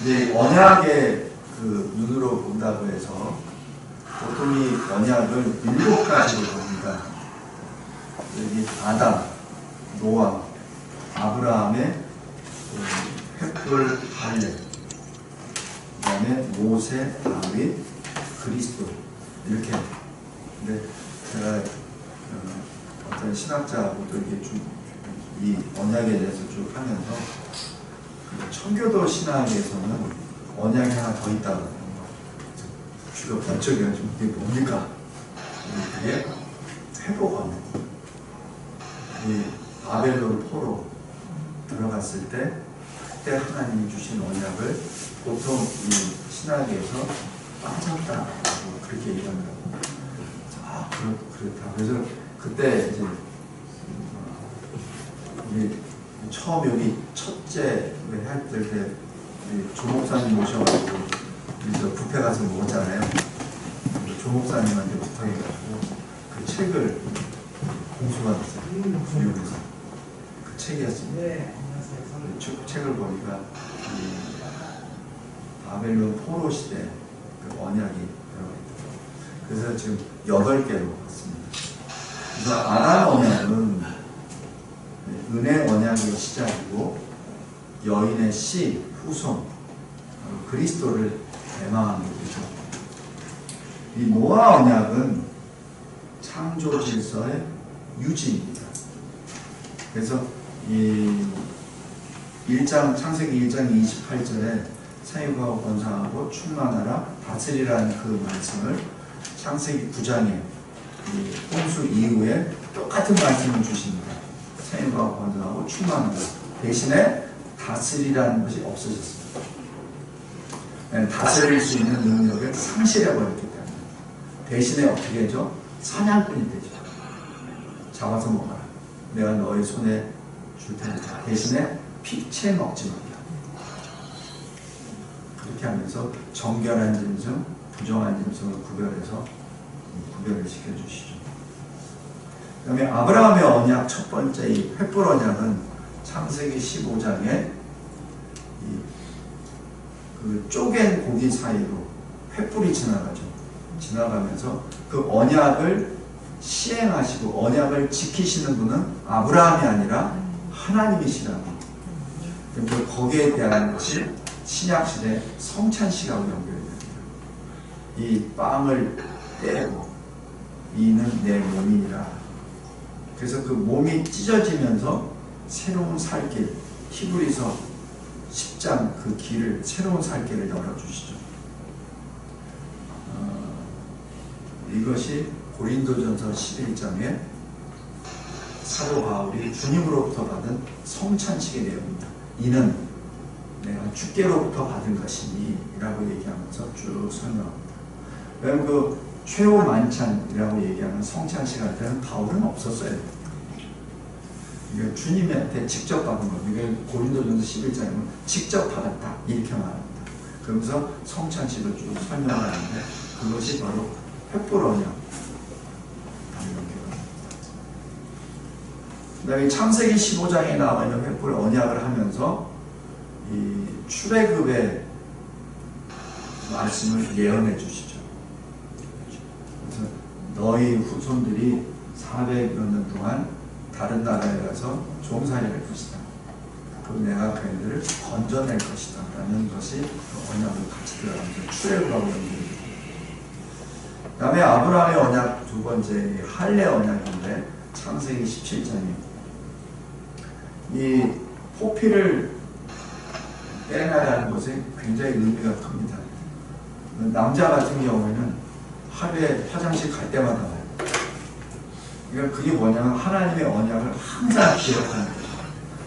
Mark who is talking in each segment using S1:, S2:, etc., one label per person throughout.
S1: 이제 언약의 그 눈으로 본다고 해서 보통 이 언약을 7가지로 봅니다. 여기 아담, 노아, 아브라함의 횃불 할례, 그 다음에 모세, 다윗, 그리스도 이렇게. 근데 제가 어떤 신학자하고도 이렇게 쭉 이 언약에 대해서 쭉 하면서 청교도 신학에서는 언약이 하나 더 있다고 하는 거예요. 주로 번쩍여가지고 이게 뭡니까? 그게 회복 언약. 이 바벨론 포로 들어갔을 때 그때 하나님이 주신 언약을 보통 이 신학에서 빠졌다고 그렇게 얘기합니다. 아, 그렇다. 그래서 그때 이제 우리 처음 여기 첫째 할 때 조 목사님 모셔가지고 우리 뷔페 가서 먹었잖아요. 조 목사님한테 부탁해가지고 그 책을 공수받았어요. 뉴욕에서. 그 책이었습니다. 네. 책을 보니까 바벨론 포로 시대 그 언약이 들어가 있더라고요. 그래서 지금 8개로 봤습니다. 그래서 아람 언약은 은혜 언약의 시작이고 여인의 씨, 후손, 그리스도를 대망한 것이죠. 이 노아 언약은 창조 질서의 유지입니다. 그래서 이 창세기 1장 28절에 생육하고 번성하고 충만하라 다스리라는 그 말씀을 창세기 9장에 홍수 이후에 똑같은 말씀을 주십니다. 생육하고 번성하고 충만하라. 대신에 다스리라는 것이 없어졌습니다. 다스릴 수 있는 능력을 상실해버렸기 때문에 대신에 어떻게 하죠? 사냥꾼이 되죠. 잡아서 먹어라. 내가 너의 손에 줄 테니까 대신에 피채 먹지 말라. 그렇게 하면서 정결한 짐승, 부정한 짐승을 구별을 시켜주시죠. 그 다음에 아브라함의 언약 첫 번째 이 횃불 언약은 창세기 15장에 그 쪼갠 고기 사이로 횃불이 지나가면서 그 언약을 시행하시고 언약을 지키시는 분은 아브라함이 아니라 하나님이시라고. 그래서 거기에 대한 것이 신약시대 성찬식하고 연결됩니다. 이 빵을 떼고 이는 내 몸이니라. 그래서 그 몸이 찢어지면서 새로운 살길, 히브리서 10장 그 길을, 새로운 살길을 열어주시죠. 이것이 고린도전서 11장에 사도 바울이 주님으로부터 받은 성찬식의 내용입니다. 이는 내가 주께로부터 받은 것이니 라고 얘기하면서 쭉 설명합니다. 왜냐하면 그 최후 만찬이라고 얘기하는 성찬식할 때는 바울은 없었어요. 이게 주님한테 직접 받은 겁니다. 이게 고린도전서 11장이면 직접 받았다 이렇게 말합니다. 그러면서 성찬식을 쭉 설명을 하는데 그것이 바로 횃불 언약. 그 다음에 창세기 15장에 나와 있는 횃불 언약을 하면서 이 출애굽의 말씀을 예언해 주시죠. 그래서 너희 후손들이 400여 년 동안 다른 나라에 가서 종살이 할 것이다. 그리고 내가 그들을 건져낼 것이다. 라는 것이 그 언약을 같이 들어가면서 출애굽하고 연결됩니다. 그 다음에 아브라함의 언약 두 번째 할례 언약인데 창세기 17장에 이 포피를 떼나가는 것에 굉장히 의미가 큽니다. 남자 같은 경우에는 하루에 화장실 갈 때마다 와요. 그러니까 그게 뭐냐면 하나님의 언약을 항상 기억하는 거죠.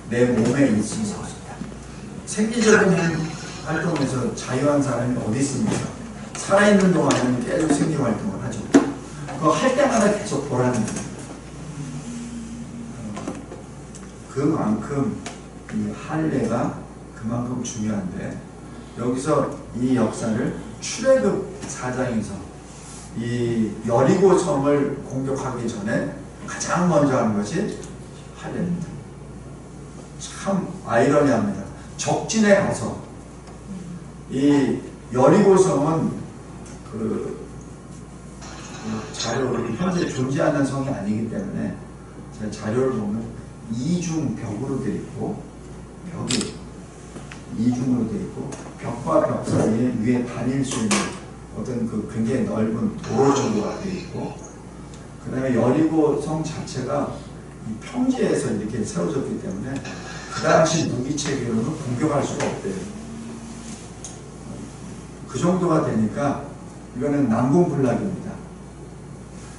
S1: 내 몸에 있으면서 생리적인 활동에서 자유한 사람이 어디 있습니까? 살아있는 동안에는 계속 생리 활동을 하죠. 그거 할 때마다 계속 보라는 거예요. 그만큼 이 할례가 그만큼 중요한데 여기서 이 역사를 출애굽 4장에서 이 여리고 성을 공격하기 전에 가장 먼저 하는 것이 할례입니다. 참 아이러니합니다. 적진에 가서 이 여리고성은 자료를 현재 존재하는 성이 아니기 때문에 제가 자료를 보면 이중 벽으로 되어 있고 벽이 이중으로 되어 있고 벽과 벽 사이에 위에 다닐 수 있는 어떤 그 굉장히 넓은 도로 정도가 되어 있고 그 다음에 여리고 성 자체가 이 평지에서 이렇게 세워졌기 때문에 그 당시 무기 체계로는 공격할 수가 없대요. 그 정도가 되니까 이거는 난공불락입니다.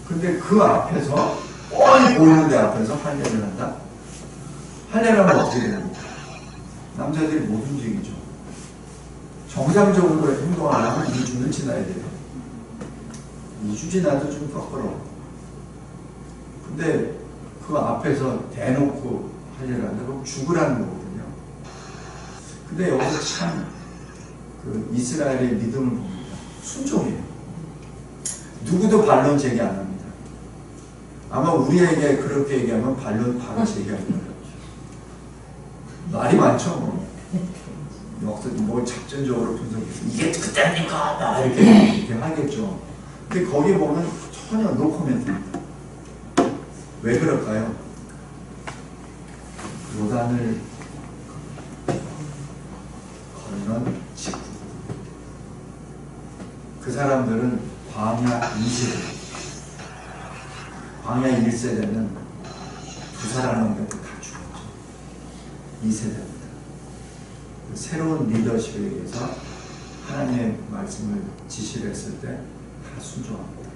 S1: 근데 그 앞에서 뻔히 보이는 데 앞에서 할례를 한다? 할례를 하면 어떻게 됩니까? 남자들이 못 움직이죠. 정상적으로 행동 안 하면 2주는 지나야 돼요. 2주 지나도 좀 꺾어요. 근데 그 앞에서 대놓고 할례를 한다? 그럼 죽으라는 거거든요. 근데 여기서 참 그 이스라엘의 믿음을 봅니다. 순종이에요. 누구도 반론 제기 안 합니다. 아마 우리에게 그렇게 얘기하면 반론 바로 제기할 거예요. 말이 많죠. 뭐 작전적으로 분석해서 이게 그때입니까? 이렇게 하겠죠. 근데 거기 보면 전혀 노 코멘트입니다. 왜 그럴까요? 요단을 건넌 직후 그 사람들은 광야 2세대, 광야 1세대는 두 사람한테 다 죽었죠. 2세대입니다. 새로운 리더십에 의해서 하나님의 말씀을 지시를 했을 때 다 순종합니다.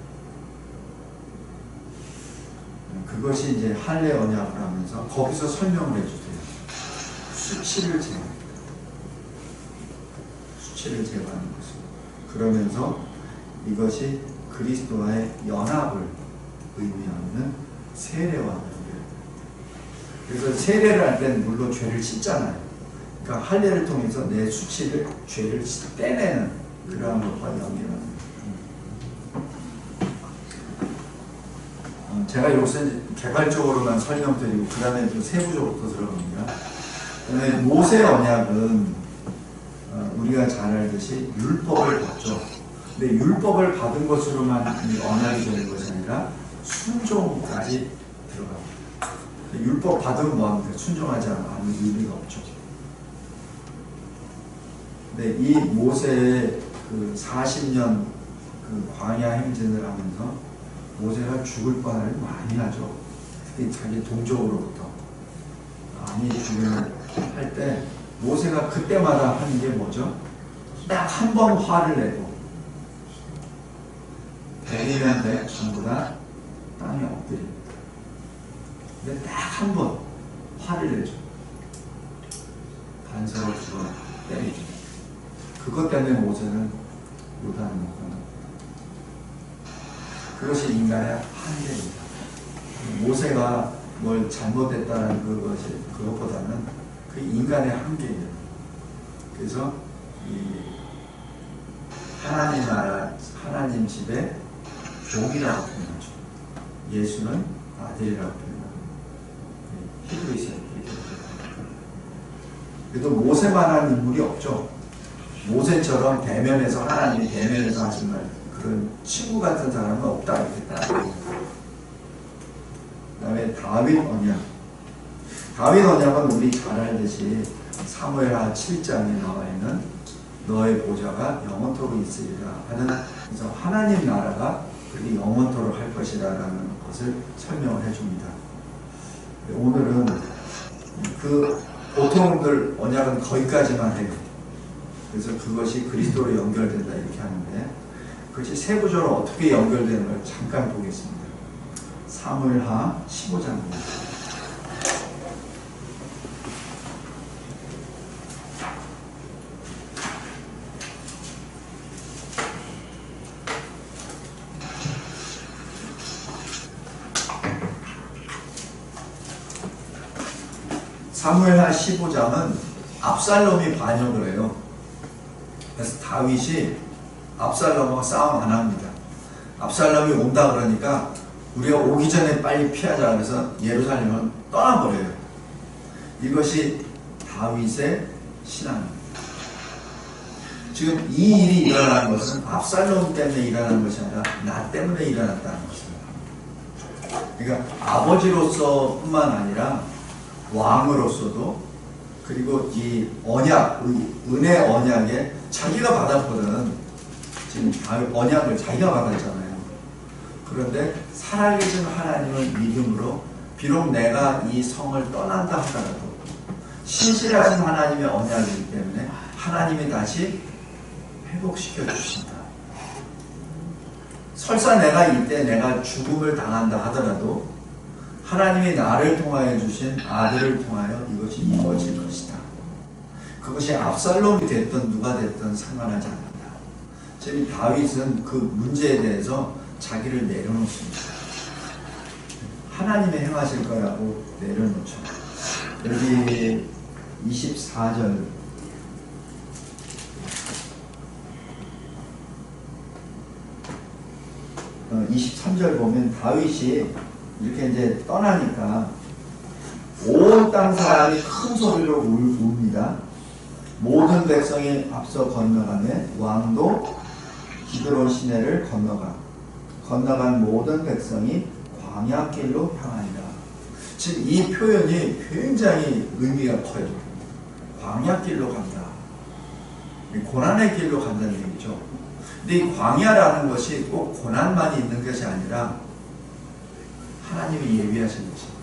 S1: 그것이 이제 할례 언약을 하면서 거기서 설명을 해주세요. 수치를 제거합니다. 수치를 제거하는 것입니다. 그러면서 이것이 그리스도와의 연합을 의미하는 세례와 연결. 그래서 세례를 할 때는 물론 죄를 씻잖아요. 그러니까 할례를 통해서 내 수치를, 죄를 떼내는 그러한 것과 연결합니다. 제가 요새 개괄적으로만 설명드리고 그 다음에 좀 세부적으로 또 들어갑니다. 그다음에 모세 언약은 우리가 잘 알듯이 율법을 받죠. 근데 율법을 받은 것으로만 언약이 되는 것이 아니라 순종까지 들어갑니다. 율법 받으면 뭐합니까? 순종하지 않으면 의미가 없죠. 근데 이 모세의 그 40년 그 광야 행진을 하면서 모세가 죽을 뻔을 많이 하죠. 특히 자기 동족으로부터 많이 죽음을 할 때 모세가 그때마다 하는 게 뭐죠? 딱 한 번 화를 내고 대리면 대 전부 다 땅에 엎드립니다. 근데 딱 한 번 화를 내죠. 반석을 주어 때리죠. 그것 때문에 모세는 요단을 못 건넙니다. 그것이 인간의 한계입니다. 모세가 뭘 잘못했다는 그것보다는 그 인간의 한계예요. 그래서 이 하나님 나라, 하나님 집의 종이라고 표현하죠. 예수는 아들이라고 표현합니다. 히브리서 이렇게 표현합니다. 그래도 모세만한 인물이 없죠. 모세처럼 대면에서 하나님이 대면에서 하신 말 그런 친구 같은 사람은 없다 이렇게 따지고. 그 다음에 다윗 언약. 다윗 언약은 우리 잘 알듯이 사무엘하 7장에 나와 있는 너의 보좌가 영원토록 있으리라 하는, 그래서 하나님 나라가 그렇게 영원토록 할 것이라는 것을 설명을 해줍니다. 오늘은 그 보통들 언약은 거기까지만 해요. 그래서 그것이 그리스도로 연결된다 이렇게 하는데 그것이 세부적으로 어떻게 연결되는 걸 잠깐 보겠습니다. 사무엘하 15장입니다. 사무엘하 15장은 압살롬이 반역을 해요. 그래서 다윗이 압살롬하고 싸움 안 합니다. 압살롬이 온다 그러니까 우리가 오기 전에 빨리 피하자 그래서 예루살렘을 떠나버려요. 이것이 다윗의 신앙입니다. 지금 이 일이 일어난 것은 압살롬 때문에 일어난 것이 아니라 나 때문에 일어났다는 것입니다. 그러니까 아버지로서 뿐만 아니라 왕으로서도, 그리고 이 언약, 은혜 언약에 자기가 받았거든. 지금 언약을 자기가 받았잖아요. 그런데 살아계신 하나님을 믿음으로 비록 내가 이 성을 떠난다 하더라도 신실하신 하나님의 언약이기 때문에 하나님이 다시 회복시켜 주신다. 설사 내가 이때 내가 죽음을 당한다 하더라도 하나님이 나를 통하여 주신 아들을 통하여 이것이 이루어질 것이다. 그것이 압살롬이 됐든 누가 됐든 상관하지 않는다. 지금 다윗은 그 문제에 대해서 자기를 내려놓습니다. 하나님이 행하실 거라고 내려놓죠. 여기 24절 23절 보면 다윗이 이렇게 이제 떠나니까 온 땅 사람이 큰 소리로 웁니다. 모든 백성이 앞서 건너가매 왕도 기드론 시내를 건너간 모든 백성이 광야길로 향하니라. 지금 이 표현이 굉장히 의미가 커요. 광야길로 간다. 고난의 길로 간다는 얘기죠. 근데 이 광야라는 것이 꼭 고난만이 있는 것이 아니라 하나님이 예비하신 것입니다.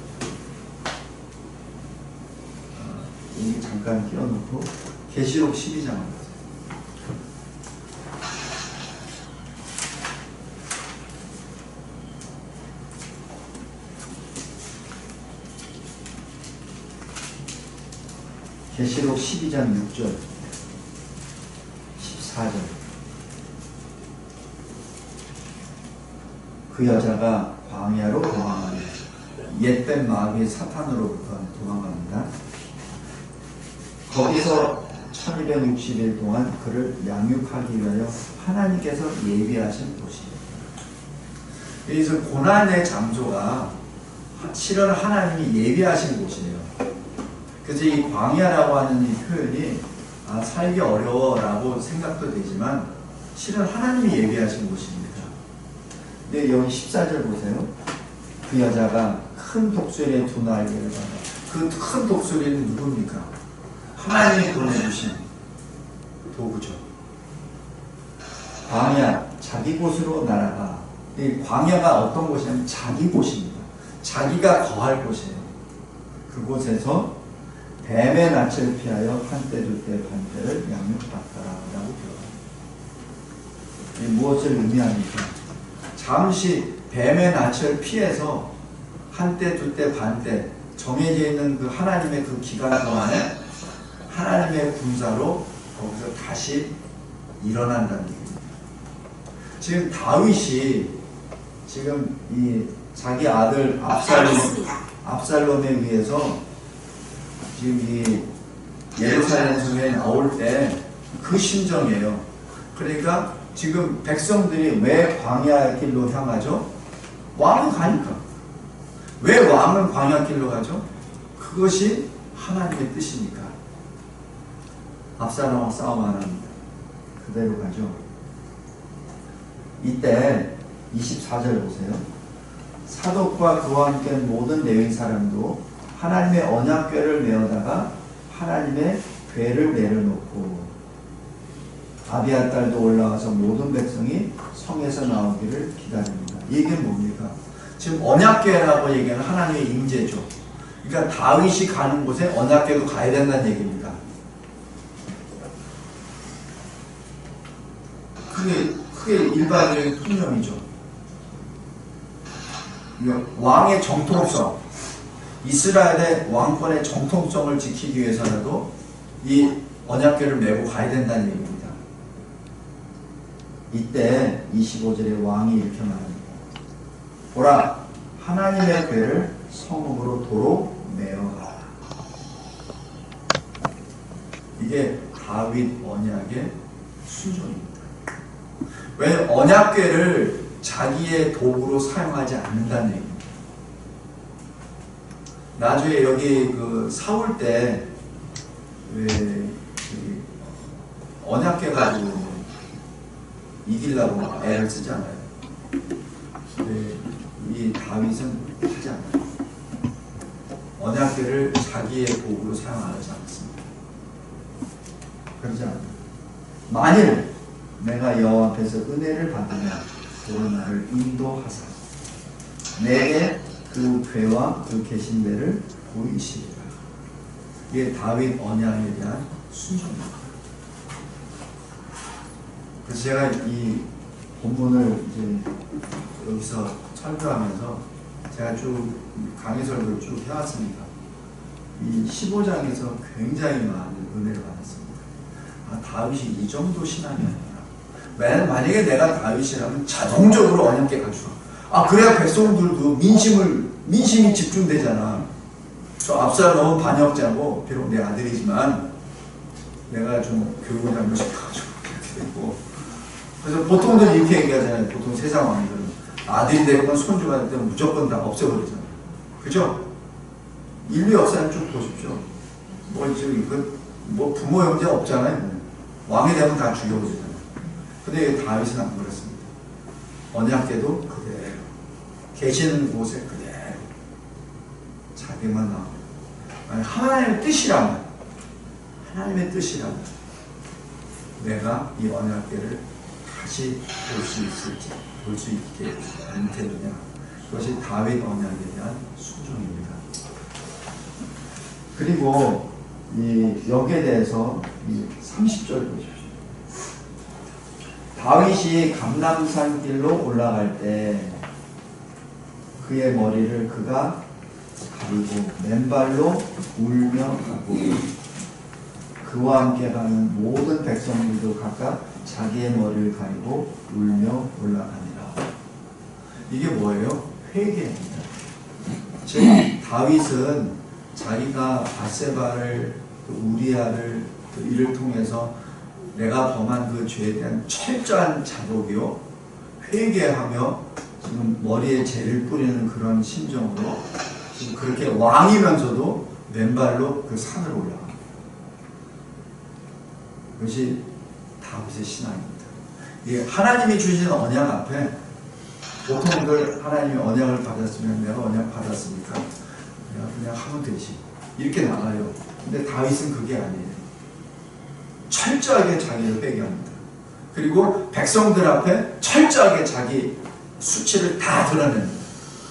S1: 여기 잠깐 끼워놓고 계시록 12장 보세요. 계시록 12장 6절 14절 그 여자가 광야로 도망하며 옛된 마귀 사탄으로부터 도망갑니다. 거기서 1260일 동안 그를 양육하기 위하여 하나님께서 예비하신 곳이에요. 그래서 고난의 장소가 실은 하나님이 예비하신 곳이에요. 그래서 이 광야라고 하는 이 표현이 살기 어려워라고 생각도 되지만 실은 하나님이 예비하신 곳입니다. 근데 여기 14절 보세요. 그 여자가 큰 독수리의 두 날개를 받아. 그 큰 독수리는 누굽니까? 하나님이 보내주신 도구죠. 광야, 자기 곳으로 날아가. 이 광야가 어떤 곳이냐면 자기 곳입니다. 자기가 거할 곳이에요. 그곳에서 뱀의 낯을 피하여 한때 둘때 반때를 양육받더라라고 표현합니다. 무엇을 의미합니까? 잠시 뱀의 낯을 피해서 한때 둘때 반때 정해져 있는 그 하나님의 그 기간 동안에 하나님의 군사로 거기서 다시 일어난다는 얘기입니다. 지금 다윗이 지금 이 자기 아들 압살롬에 의해서 지금 이 예루살렘 성에 나올 때 그 심정이에요. 그러니까 지금 백성들이 왜 광야 길로 향하죠? 왕은 가니까. 왜 왕은 광야 길로 가죠? 그것이 하나님의 뜻이니까. 압살롬과 싸움 안 합니다. 그대로 가죠. 이때 24절 보세요. 사독과 그와 함께 모든 레위 사람도 하나님의 언약궤를 메어다가 하나님의 궤를 내려놓고 아비아딸도 올라와서 모든 백성이 성에서 나오기를 기다립니다. 이 얘기는 뭡니까? 지금 언약궤라고 얘기하는 하나님의 임재죠. 그러니까 다윗이 가는 곳에 언약궤도 가야 된다는 얘기입니다. 그게 일반적인 통념이죠. 왕의 정통성, 이스라엘의 왕권의 정통성을 지키기 위해서라도 이 언약궤를 메고 가야 된다는 얘기입니다. 이때 25절에 왕이 이렇게 말합니다. 보라, 하나님의 궤를 성읍으로 도로 메어가라. 이게 다윗 언약의 순종입니다. 왜 언약궤를 자기의 도구로 사용하지 않는다는 얘기입니다. 나중에 여기 그 사울 때 왜 언약궤 가지고 이기려고 애를 쓰지 않아요. 근데 이 다윗은 하지 않아요. 언약궤를 자기의 도구로 사용하지 않습니다. 그러지 않아요. 만일 내가 여호와 앞에서 은혜를 받으면 그는 나를 인도하사 내게 그 궤와 그 계신대를 보이시리라. 이게 다윗 언약에 대한 순종입니다. 그래서 제가 이 본문을 이제 여기서 설교하면서 제가 쭉 강의 설교를 쭉 해왔습니다. 이 15장에서 굉장히 많은 은혜를 받았습니다. 아, 다윗이 이 정도 신앙이 아니라, 만약에 내가 다윗이라면 자동적으로 언약궤 가져와. 아, 그래야 백성들도 민심이 집중되잖아. 저 압살롬은 반역자고, 비록 내 아들이지만 내가 좀 교육을 잘못시켜가지고 이렇게 되고. 그래서 보통들 이렇게 얘기하잖아요. 보통 세상 왕들은 아들이 되거나 손주가 되면 무조건 다 없애버리잖아요. 그죠? 인류 역사를 쭉 보십시오. 뭐 부모 형제 없잖아요. 왕이 되면 다 죽여버리잖아요. 근데 다윗은 안 그렇습니다. 언약궤도 그대로 계시는 곳에 그대로 자기만 나옵니다. 하나님의 뜻이라면 내가 이 언약궤를 다시 볼 수 있게 되느냐. 그것이 다윗 언약에 대한 순종입니다. 그리고 여기에 대해서 30절 보십시오. 다윗이 감람산 길로 올라갈 때 그의 머리를 그가 가리고 맨발로 울며 가고 그와 함께 가는 모든 백성들도 각각 자기의 머리를 가리고 울며 올라가니라. 이게 뭐예요? 회개입니다. 즉 다윗은 자기가 바세바를 우리아를 이를 통해서 내가 범한 그 죄에 대한 철저한 자복이요 회개하며 지금 머리에 재를 뿌리는 그런 심정으로 지금 그렇게 왕이면서도 맨발로 그 산을 올라갑니다. 그것이 다윗의 신앙입니다. 이게 하나님이 주신 언약 앞에 보통들 하나님이 언약을 받았으면 내가 언약 받았으니까 그냥 하면 되지 이렇게 나가요. 근데 다윗은 그게 아니에요. 철저하게 자기를 회개합니다. 그리고 백성들 앞에 철저하게 자기 수치를 다 드러냅니다.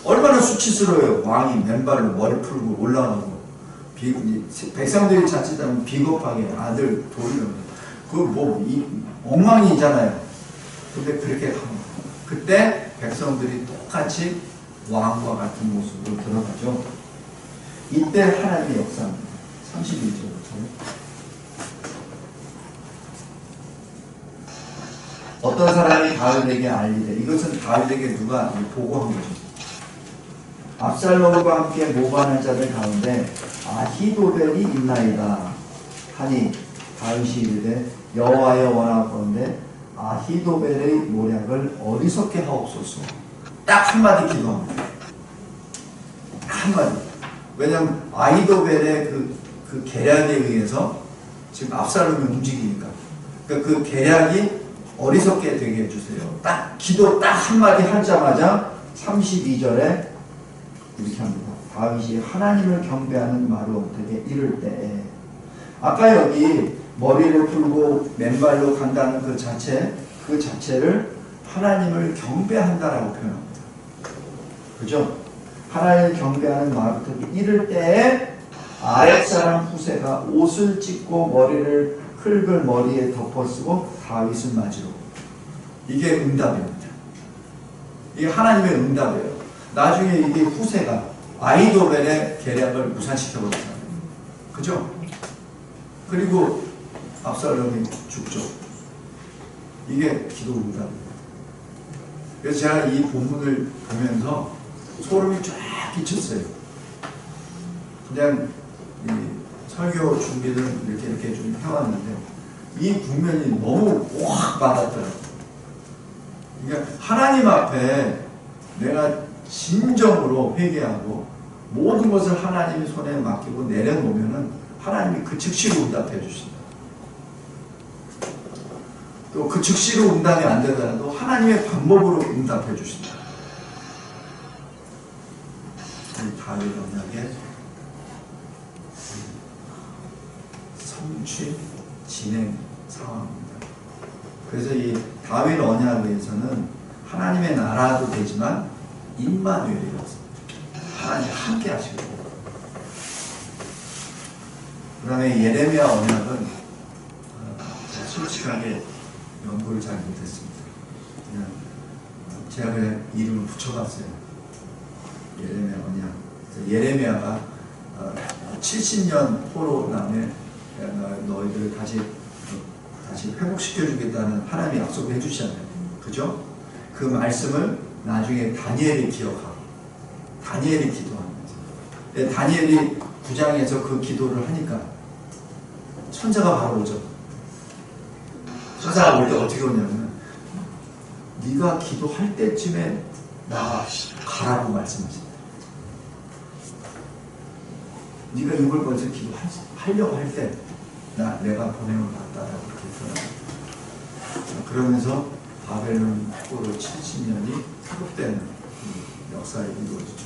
S1: 얼마나 수치스러워요. 왕이 맨발로 머리 풀고 올라가고 백성들이 자칫하면 비겁하게 아들 돌려요. 엉망이잖아요. 근데 그렇게 합니다. 그때 백성들이 똑같이 왕과 같은 모습으로 들어가죠. 이때 하나님의 역사입니다. 31절부터 어떤 사람이 다윗에게 알리되 이것은 다윗에게 누가 보고한 거죠. 압살롬과 함께 모반한 자들 가운데 아히도벨이 있나이다 하니 다윗이 이르되 여호와여 원하건대 아히도벨의 모략을 어리석게 하옵소서. 딱 한마디 기도합니다. 한마디. 왜냐하면 아히도벨의 그 계략에 의해서 지금 압살롬이 움직이니까 그러니까 그 계략이 어리석게 되게 해주세요. 딱 기도 딱 한마디 하자마자 32절에 이렇게 합니다. 다윗이 하나님을 경배하는 말을 어떻게 이를 때 아까 여기 머리를 풀고 맨발로 간다는 그 자체를 하나님을 경배한다라고 표현합니다. 그죠? 하나님을 경배하는 마르트기 이를 때에 아랫사람 후세가 옷을 찢고 머리를 흙을 머리에 덮어쓰고 다윗을 맞으러. 이게 응답입니다. 이게 하나님의 응답이에요. 나중에 이게 후세가 아히도벨의 계략을 무산시켜버렸잖아요. 그죠? 그리고 압살롬이 죽죠. 이게 기도 응답입니다. 그래서 제가 이 본문을 보면서 소름이 쫙 끼쳤어요. 그냥 이 설교 준비를 이렇게 좀 해왔는데 이 국면이 너무 확 와닿더라고요. 그러니까 하나님 앞에 내가 진정으로 회개하고 모든 것을 하나님의 손에 맡기고 내려놓으면은 하나님이 그 즉시로 응답해 주신다. 또 그 즉시로 응답이 안 되더라도 하나님의 방법으로 응답해 주신다. 이 다윗 언약의 성취 진행 상황입니다. 그래서 이 다윗 언약에서는 하나님의 나라도 되지만 임마누엘이라서 하나님 함께 하시고, 그 다음에 예레미야 언약은 솔직하게 연구를 잘 못했습니다. 그냥 제가 그냥 이름을 붙여봤어요. 예레미야 언약. 예레미야가 70년 포로 남에 너희들을 다시 회복시켜주겠다는 하나님의 약속을 해주시잖아요. 그죠? 그 말씀을 나중에 다니엘이 기억하고 다니엘이 기도합니다. 다니엘이 9장에서 그 기도를 하니까 천사가 바로 오죠. 천사가 올 때 어떻게 오냐면 네가 기도할 때쯤에 나 가라고 말씀하신다. 네가 이걸 먼저 기도하려고 할 때 내가 보냄을 받다라고 이렇게 했어요. 그러면서 바벨론 포로 70년이 회복되는 역사가 이루어지죠.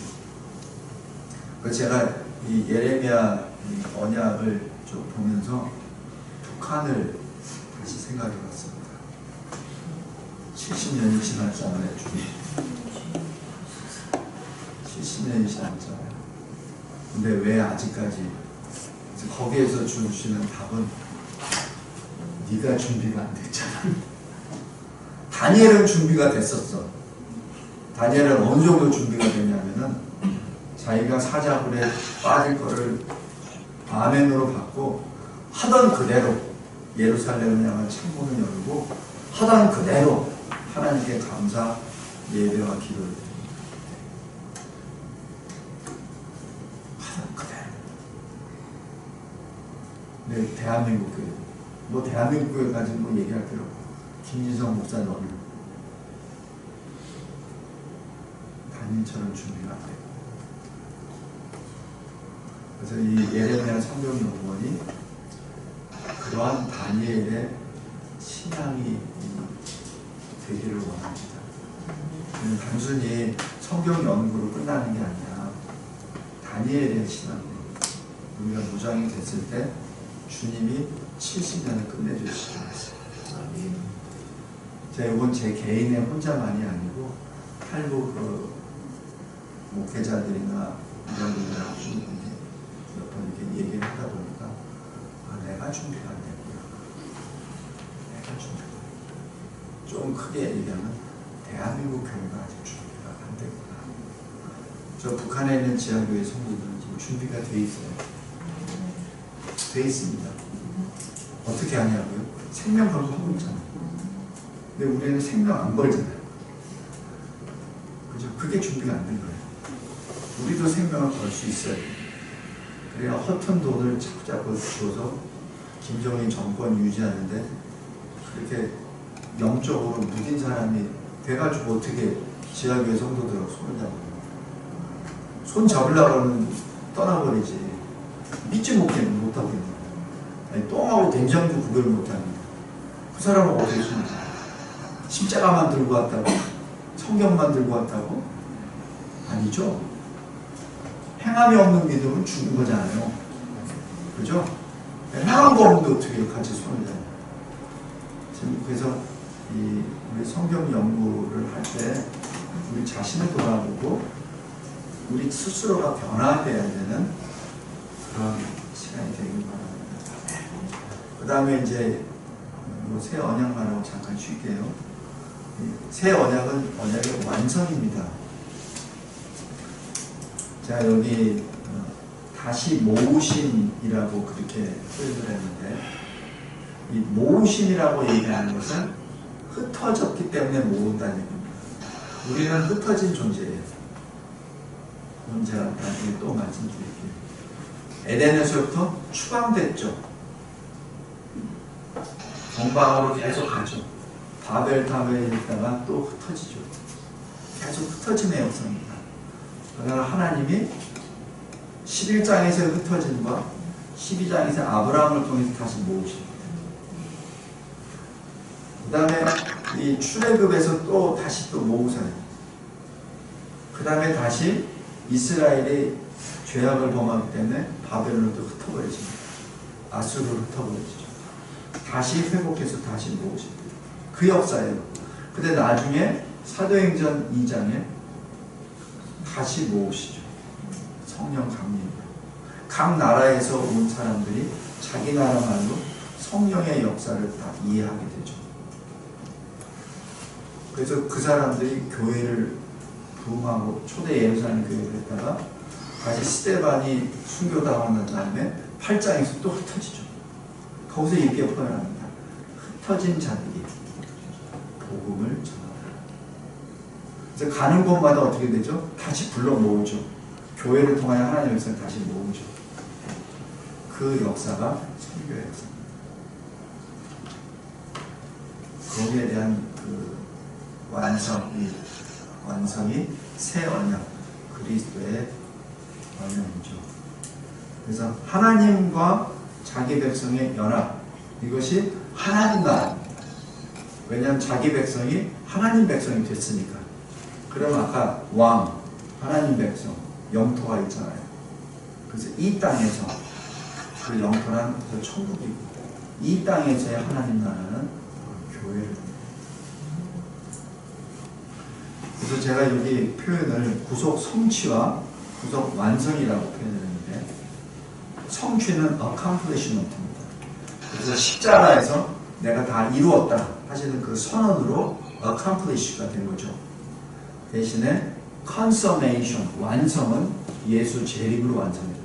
S1: 그래서 제가 이 예레미야 언약을 좀 보면서 북한을 다시 생각해 봤습니다. 70년이 지났잖아요. 70년이 지났잖아요. 근데 왜 아직까지? 거기에서 주시는 답은 네가 준비가 안 됐잖아. 다니엘은 준비가 됐었어. 다니엘은 어느 정도 준비가 됐냐면은 자기가 사자굴에 빠질 거를 아멘으로 받고 하던 그대로 예루살렘을 향한 창문을 열고 하던 그대로 하나님께 감사 예배와 기도를 드립니다. 하던 그대로. 네, 대한민국 교회. 뭐 대한민국 교회까지 뭐 얘기할 필요 없고 김진성 목사 너는 다니엘처럼 준비가 안 되고. 그래서 이 예레미야 성경 연구원이 그러한 다니엘의 신앙이 되기를 원합니다. 단순히 성경 연구로 끝나는 게 아니라 다니엘의 신앙, 우리가 무장이 됐을 때 주님이 70년을 끝내주시죠. 이건 제 개인의 혼자만이 아니고 탈북 목회자들이나 이런 분들하고 몇 번 이렇게 얘기를 하다 보니까 내가 준비가 안 됐구나. 내가 준비가 좀 크게 얘기하면 대한민국 교회가 아직 준비가 안 됐구나. 저 북한에 있는 지하교회 성도들은 지금 준비가 돼 있어요. 돼 있습니다. 어떻게 하냐고요? 생명 걸고 하고 있잖아요. 근데 우리는 생명 안 걸잖아요. 그죠? 그게 준비가 안 된 거예요. 우리도 생명을 걸 수 있어요. 그래야 허튼 돈을 자꾸자꾸 주어서 김정일 정권 유지하는데 그렇게 영적으로 무딘 사람이 돼가지고 어떻게 지하교회 성도들하고 손을 잡아요? 손 잡으려고 하면 떠나버리지. 믿지 못하겠네. 아니, 똥하고 된장도 구별 못합니다. 그 사람은 어디에 손을 잡아요? 십자가만 들고 왔다고? 성경만 들고 왔다고? 아니죠. 행함이 없는 믿음은 죽은 거잖아요. 그죠? 행한 거 없는데 어떻게 같이 손을 잡아요? 그래서 우리 성경 연구를 할 때 우리 자신을 돌아보고 우리 스스로가 변화돼야 되는 그런 시간이 되길 바랍니다. 그 다음에 이제 새 언약만 하고 잠깐 쉴게요. 새 언약은 언약의 완성입니다. 자, 여기 다시 모으심이라고 그렇게 표현을 했는데, 이 모으심이라고 얘기하는 것은 흩어졌기 때문에 모은다는 얘기입니다. 우리는 흩어진 존재예요. 그럼 제가 나중에 또 말씀드릴게요. 에덴에서부터 추방됐죠. 동방으로 계속 가죠. 바벨탑에 있다가 또 흩어지죠. 계속 흩어짐의 역사입니다. 그러나 하나님이 11장에서 흩어진 것, 12장에서 아브라함을 통해서 다시 모으십니다. 그 다음에 이 출애굽에서 또 다시 또 모으사예요. 그 다음에 다시 이스라엘이 죄악을 범하기 때문에 바벨론도 흩어버려집니다. 아수르로 흩어버려지죠. 다시 회복해서 다시 모으십니다. 그 역사예요. 근데 나중에 사도행전 2장에 다시 모으시죠. 성령 강림으로. 각 나라에서 온 사람들이 자기 나라 말로 성령의 역사를 다 이해하게 되죠. 그래서 그 사람들이 교회를 부흥하고 초대 예루살렘 교회를 했다가 다시 스데반이 순교당하고 난 다음에 8장에서 또 흩어지죠. 거기서 얘기가 풀어납니다. 흩어진 자들이 복음을 전하라. 그래서 가는 곳마다 어떻게 되죠? 다시 불러 모으죠. 교회를 통하여 하나님의 역사를 다시 모으죠. 그 역사가 선교의 역사입니다. 거기에 대한 그 완성이 새 언약, 그리스도의 언약이죠. 그래서 하나님과 자기 백성의 연합, 이것이 하나님 나라입니다. 왜냐하면 자기 백성이 하나님 백성이 됐으니까. 그럼 아까 왕, 하나님 백성, 영토가 있잖아요. 그래서 이 땅에서 그 영토란 그 천국이고, 이 땅에서의 하나님 나라는 교회를. 그래서 제가 여기 표현을 구속 성취와 구속 완성이라고 표현했는데, 성취는 accomplishment입니다. 그래서 십자가에서 내가 다 이루었다 하시는 그 선언으로 accomplish가 된 거죠. 대신에 consummation, 완성은 예수 재림으로 완성됩니다.